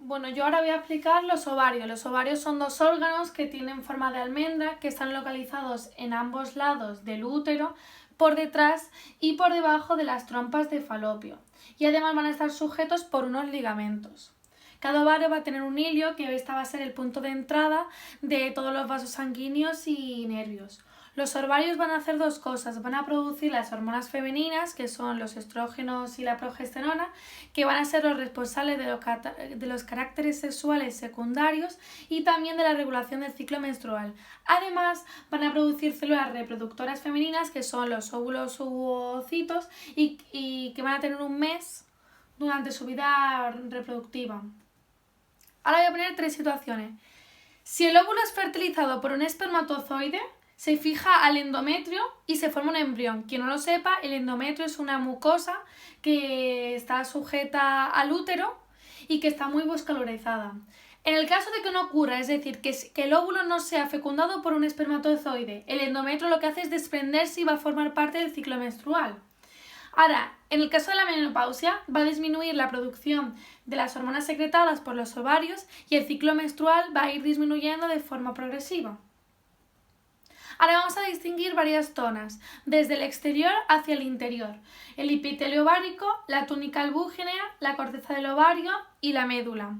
Bueno, yo ahora voy a explicar los ovarios. Los ovarios son dos órganos que tienen forma de almendra, que están localizados en ambos lados del útero, por detrás y por debajo de las trompas de falopio. Y además van a estar sujetos por unos ligamentos. Cada ovario va a tener un hilio, que esta va a ser el punto de entrada de todos los vasos sanguíneos y nervios. Los ovarios van a hacer dos cosas: van a producir las hormonas femeninas, que son los estrógenos y la progesterona, que van a ser los responsables de los caracteres sexuales secundarios y también de la regulación del ciclo menstrual. Además, van a producir células reproductoras femeninas, que son los óvulos u ovocitos, y que van a tener un mes durante su vida reproductiva. Ahora voy a poner tres situaciones. Si el óvulo es fertilizado por un espermatozoide, se fija al endometrio y se forma un embrión. Quien no lo sepa, el endometrio es una mucosa que está sujeta al útero y que está muy vascularizada. En el caso de que no ocurra, es decir, que el óvulo no sea fecundado por un espermatozoide, el endometrio lo que hace es desprenderse y va a formar parte del ciclo menstrual. Ahora, en el caso de la menopausia, va a disminuir la producción de las hormonas secretadas por los ovarios y el ciclo menstrual va a ir disminuyendo de forma progresiva. Ahora vamos a distinguir varias zonas, desde el exterior hacia el interior: el epitelio ovárico, la túnica albúgena, la corteza del ovario y la médula.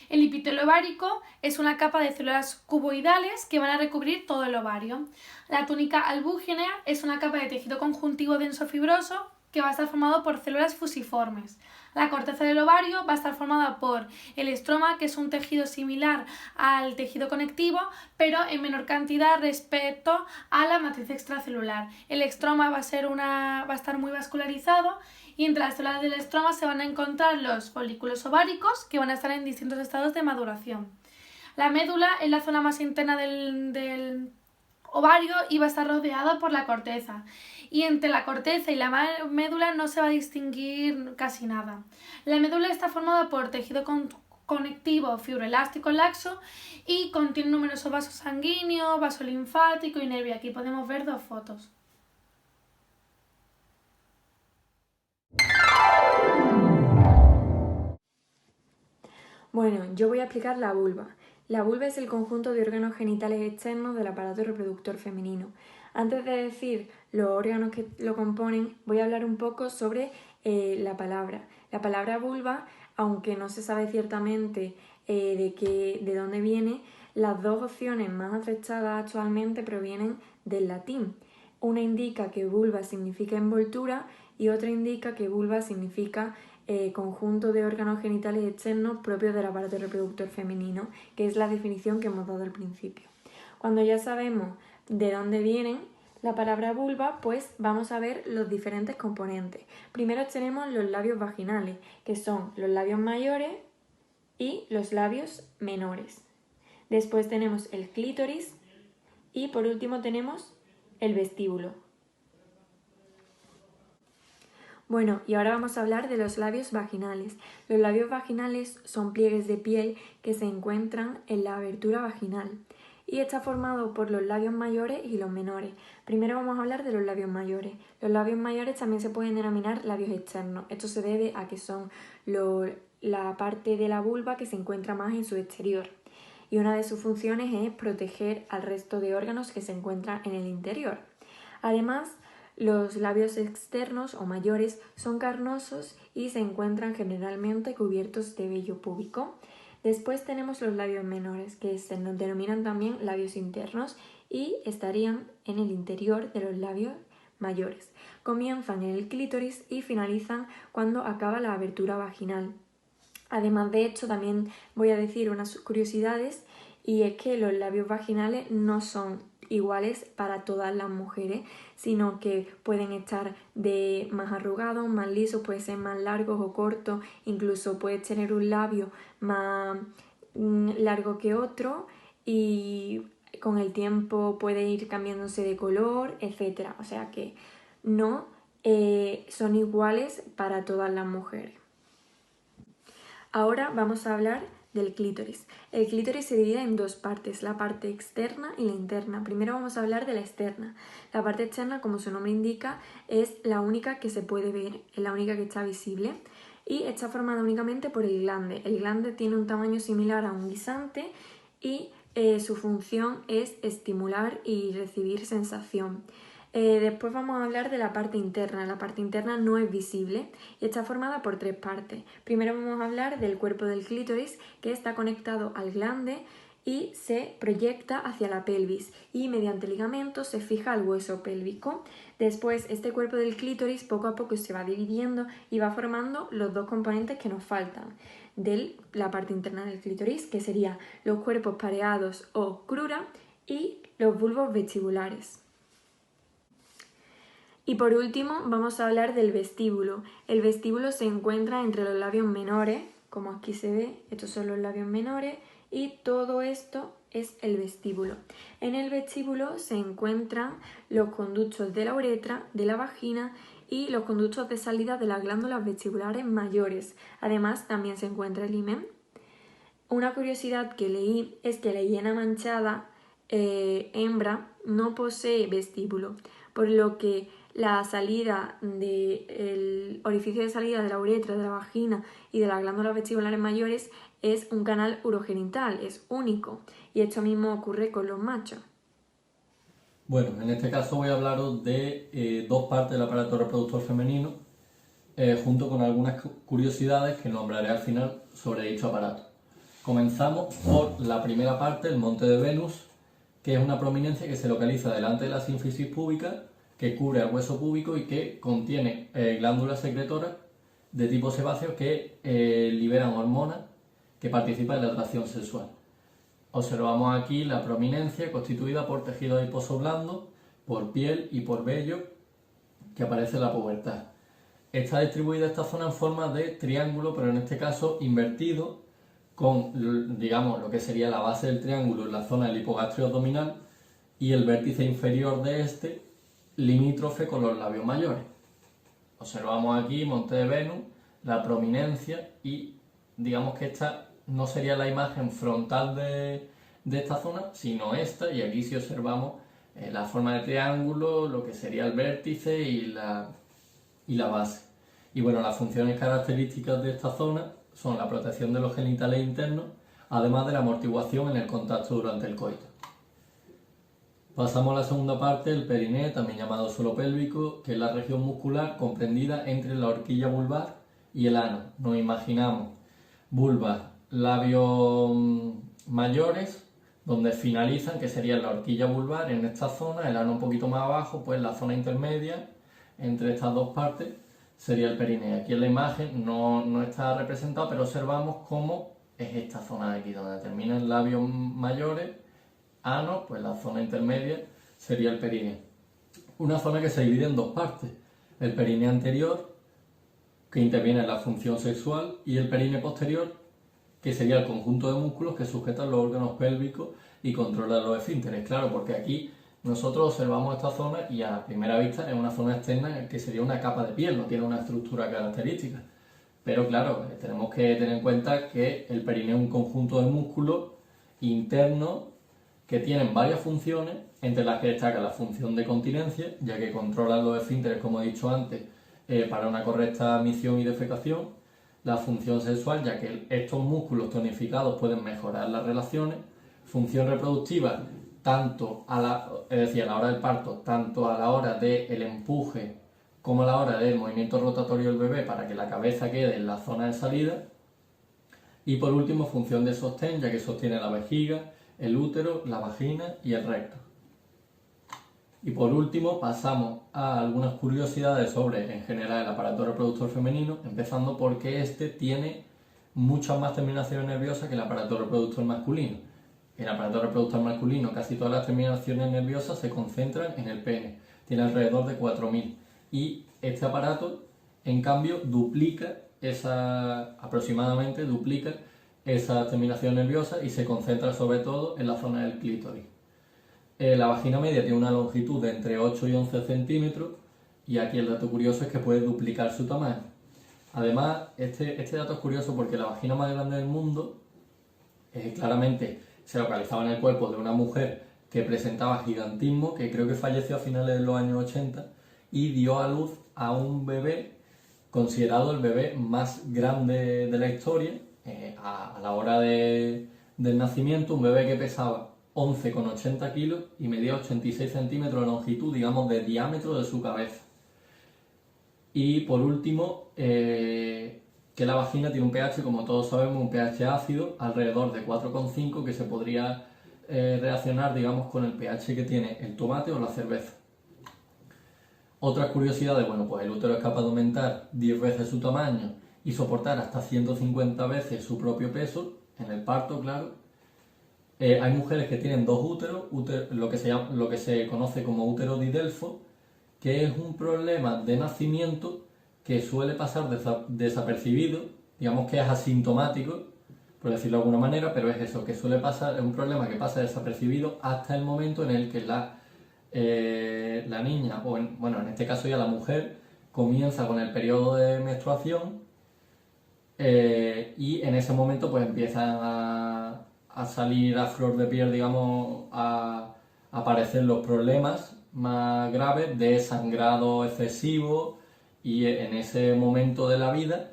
El epitelio ovárico es una capa de células cuboidales que van a recubrir todo el ovario. La túnica albúgena es una capa de tejido conjuntivo denso fibroso que va a estar formado por células fusiformes. La corteza del ovario va a estar formada por el estroma, que es un tejido similar al tejido conectivo, pero en menor cantidad respecto a la matriz extracelular. El estroma va a estar muy vascularizado, y entre las células del estroma se van a encontrar los folículos ováricos, que van a estar en distintos estados de maduración. La médula es la zona más interna del ovario y va a estar rodeada por la corteza. Y entre la corteza y la médula no se va a distinguir casi nada. La médula está formada por tejido conectivo fibroelástico laxo y contiene numerosos vasos sanguíneos, vaso linfático y nervio. Aquí podemos ver dos fotos. Bueno, yo voy a explicar la vulva. La vulva es el conjunto de órganos genitales externos del aparato reproductor femenino. Antes de decir los órganos que lo componen, voy a hablar un poco sobre la palabra. La palabra vulva, aunque no se sabe ciertamente de dónde viene, las dos opciones más aceptadas actualmente provienen del latín. Una indica que vulva significa envoltura y otra indica que vulva significa conjunto de órganos genitales externos propios del aparato reproductor femenino, que es la definición que hemos dado al principio. Cuando ya sabemos de dónde vienen la palabra vulva, pues vamos a ver los diferentes componentes. Primero tenemos los labios vaginales, que son los labios mayores y los labios menores. Después tenemos el clítoris y por último tenemos el vestíbulo. Bueno, y ahora vamos a hablar de los labios vaginales. Los labios vaginales son pliegues de piel que se encuentran en la abertura vaginal y está formado por los labios mayores y los menores. Primero vamos a hablar de los labios mayores. Los labios mayores también se pueden denominar labios externos. Esto se debe a que son la parte de la vulva que se encuentra más en su exterior. Y una de sus funciones es proteger al resto de órganos que se encuentran en el interior. Además, los labios externos o mayores son carnosos y se encuentran generalmente cubiertos de vello púbico. Después tenemos los labios menores, que se denominan también labios internos y estarían en el interior de los labios mayores. Comienzan en el clítoris y finalizan cuando acaba la abertura vaginal. Además de esto, también voy a decir unas curiosidades, y es que los labios vaginales no son iguales para todas las mujeres, sino que pueden estar de más arrugados, más lisos, pueden ser más largos o cortos, incluso puedes tener un labio más largo que otro y con el tiempo puede ir cambiándose de color, etc. O sea que no son iguales para todas las mujeres. Ahora vamos a hablar del clítoris. El clítoris se divide en dos partes, la parte externa y la interna. Primero vamos a hablar de la externa. La parte externa, como su nombre indica, es la única que se puede ver, es la única que está visible. y está formada únicamente por el glande. El glande tiene un tamaño similar a un guisante y su función es estimular y recibir sensación. Después vamos a hablar de la parte interna. La parte interna no es visible y está formada por 3 partes. Primero vamos a hablar del cuerpo del clítoris, que está conectado al glande y se proyecta hacia la pelvis y mediante ligamentos se fija al hueso pélvico. Después este cuerpo del clítoris poco a poco se va dividiendo y va formando los 2 componentes que nos faltan de la parte interna del clítoris, que serían los cuerpos pareados o crura y los bulbos vestibulares. Y por último vamos a hablar del vestíbulo. El vestíbulo se encuentra entre los labios menores, como aquí se ve, estos son los labios menores y todo esto es el vestíbulo. En el vestíbulo se encuentran los conductos de la uretra, de la vagina y los conductos de salida de las glándulas vestibulares mayores. Además también se encuentra el himen. Una curiosidad que leí es que la hiena manchada hembra no posee vestíbulo, por lo que la salida del orificio de salida de la uretra, de la vagina y de las glándulas vestibulares mayores es un canal urogenital, es único, y esto mismo ocurre con los machos. Bueno, en este caso voy a hablaros de 2 partes del aparato reproductor femenino, junto con algunas curiosidades que nombraré al final sobre dicho aparato. Comenzamos por la primera parte, el monte de Venus, que es una prominencia que se localiza delante de la sínfisis púbica, que cubre al hueso púbico y que contiene glándulas secretoras de tipo sebáceo que liberan hormonas que participan en la atracción sexual. Observamos aquí la prominencia constituida por tejido adiposo blando, por piel y por vello que aparece en la pubertad. Está distribuida esta zona en forma de triángulo, pero en este caso invertido, con, digamos, lo que sería la base del triángulo en la zona del hipogastrio abdominal y el vértice inferior de este limítrofe con los labios mayores. Observamos aquí monte de Venus, la prominencia y digamos que esta no sería la imagen frontal de esta zona, sino esta, y aquí si observamos la forma de triángulo, lo que sería el vértice y la base. Y bueno, las funciones características de esta zona son la protección de los genitales internos, además de la amortiguación en el contacto durante el coito. Pasamos a la segunda parte, el periné, también llamado suelo pélvico, que es la región muscular comprendida entre la horquilla vulvar y el ano. Nos imaginamos vulva, labios mayores, donde finalizan, que sería la horquilla vulvar en esta zona, el ano un poquito más abajo, pues la zona intermedia entre estas 2 partes sería el periné. Aquí en la imagen no está representado, pero observamos cómo es esta zona de aquí, donde terminan labios mayores, ano, pues la zona intermedia sería el periné. Una zona que se divide en 2 partes, el periné anterior, que interviene en la función sexual, y el periné posterior, que sería el conjunto de músculos que sujetan los órganos pélvicos y controlan los esfínteres. Claro, porque aquí nosotros observamos esta zona y a primera vista es una zona externa que sería una capa de piel, no tiene una estructura característica. Pero claro, tenemos que tener en cuenta que el periné es un conjunto de músculos internos que tienen varias funciones, entre las que destaca la función de continencia, ya que controlan los esfínteres, como he dicho antes, para una correcta misión y defecación, la función sexual, ya que estos músculos tonificados pueden mejorar las relaciones, función reproductiva, tanto a la hora del parto, tanto a la hora del empuje como a la hora del movimiento rotatorio del bebé para que la cabeza quede en la zona de salida, y por último función de sostén, ya que sostiene la vejiga, el útero, la vagina y el recto. Y por último pasamos a algunas curiosidades sobre en general el aparato reproductor femenino, empezando porque este tiene muchas más terminaciones nerviosas que el aparato reproductor masculino. En el aparato reproductor masculino casi todas las terminaciones nerviosas se concentran en el pene, tiene alrededor de 4000, y este aparato en cambio aproximadamente duplica esa terminación nerviosa y se concentra sobre todo en la zona del clítoris. La vagina media tiene una longitud de entre 8 y 11 centímetros y aquí el dato curioso es que puede duplicar su tamaño. Además, este dato es curioso porque la vagina más grande del mundo claramente se localizaba en el cuerpo de una mujer que presentaba gigantismo, que creo que falleció a finales de los años 80 y dio a luz a un bebé considerado el bebé más grande de la historia. A la hora del nacimiento, un bebé que pesaba 11,80 kilos y medía 86 centímetros de longitud, digamos, de diámetro de su cabeza. Y por último, que la vagina tiene un pH, como todos sabemos, un pH ácido, alrededor de 4,5, que se podría reaccionar, digamos, con el pH que tiene el tomate o la cerveza. Otras curiosidades, bueno, pues el útero es capaz de aumentar 10 veces su tamaño y soportar hasta 150 veces su propio peso, en el parto, claro. Hay mujeres que tienen dos úteros, lo que se conoce como útero didelfo, que es un problema de nacimiento que suele pasar desapercibido, digamos que es asintomático, por decirlo de alguna manera, pero es eso, que suele pasar, es un problema que pasa desapercibido hasta el momento en el que la niña, o en este caso ya la mujer, comienza con el periodo de menstruación y en ese momento pues empiezan a salir a flor de piel, digamos, a aparecer los problemas más graves de sangrado excesivo, y en ese momento de la vida,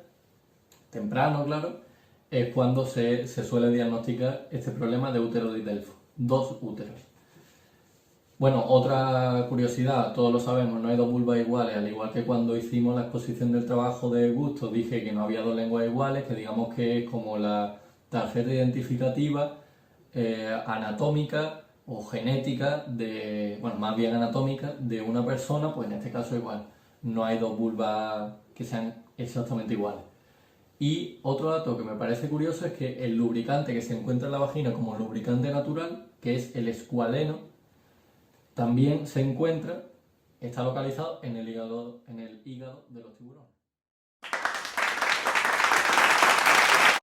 temprano claro, es cuando se suele diagnosticar este problema de útero didelfo, dos úteros. Bueno, otra curiosidad, todos lo sabemos, no hay dos vulvas iguales, al igual que cuando hicimos la exposición del trabajo de gusto dije que no había dos lenguas iguales, que digamos que es como la tarjeta identificativa anatómica o genética más bien anatómica de una persona, pues en este caso igual, no hay dos vulvas que sean exactamente iguales. Y otro dato que me parece curioso es que el lubricante que se encuentra en la vagina como lubricante natural, que es el escualeno, también está localizado en el hígado de los tiburones.